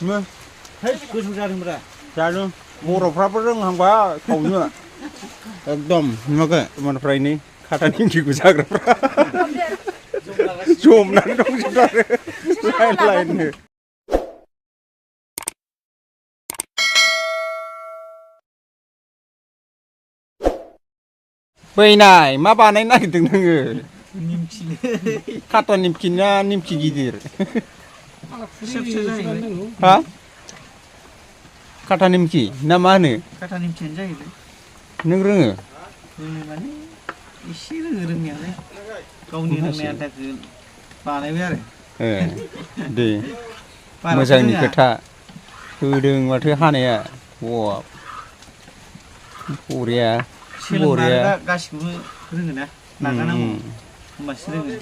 है गोथाव जादोंब्रा जादों बर'फ्राबो रोंहांबा सावनो एकदम नुवाखै मानफ्राय नै खाथा निमखिखौ जाग्राफ्रा जमनानै दंजोबथारो लाइन लाइननो बैनाय मा बानायनो नागिरदों नोङो निमखि खाथा निमखि ना निमखि गिदिर हा खाथा निमखि ना मा होनो खाथा निमखियानो जाहैबाय नों रोङो रोङो माने एसे रोङो रोंनायालाय गावनि रोंनाय आन्थाखौ बानायबाय आरो दे मोजांनि खोथा होदों माथो हानाया बाब बरिया सोलोंनानै गासिखौबो रोङोना नाजानांगौ होमबासो रोङो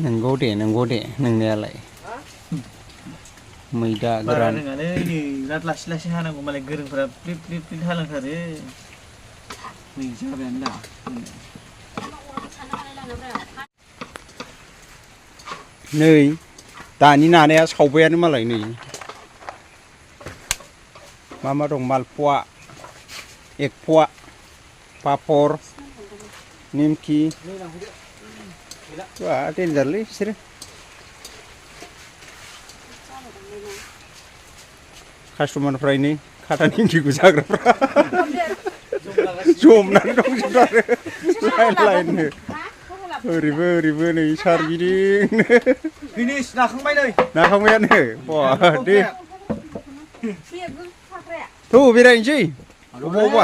नंगौ दे नोंनायालाय मैदा गोरान रोङालै नै बिराद लासै लासै हानांगौ मालाय गोरोंफोरा फ्लिप फ्लिप फ्लिप हालांथारो नै जाबायानो दा नै दानि नानाया सावबायानो मालाय नै मा दं मालपवा एक पवा पापर निमखि wah देन्जारलै बिसोरो कास्टमारफ्रा नै खाथा निमखिखौ जाग्राफ्रा जमनानै दंजोबथारो लाइन लाइननो ओरैबो नै सारगिदिंनो फिनिश नाखांबायानो बा दे थौ बेरायनोसै अबावबा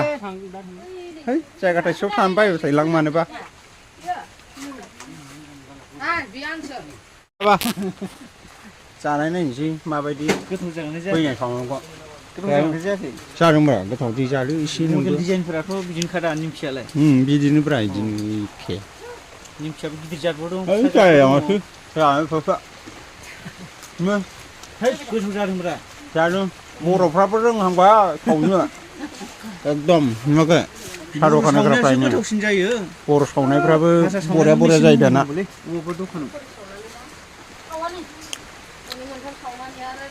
है जायगा थाइसेयाव थानो बायबाय थायो मानोबा जानाय नायनोसै माबायदि गोथाव जागोन फैनाय खालामनांगौ जायाखै जादोंब्रा गोथाव दै जादो एसे मडेल डिजाइनफोराथ' बिदिनोखा दा निमखियालाय बिदिनो ब्रा बिदिनो एखे निमखियाबो गिदिर जादबो दं है जाया माथो जानायफ्रा है गोथाव जादोंब्रा जादों बर'फ्राबो रोंहांबा सावनो एकदम नुवाखै साहा दखान होग्राफ्रा गोथावसिन जायो बर' सावनायफ्राबो बरिया जायो दाना बबेबा दखानाव खावानि मोनथाम खावनानै आरो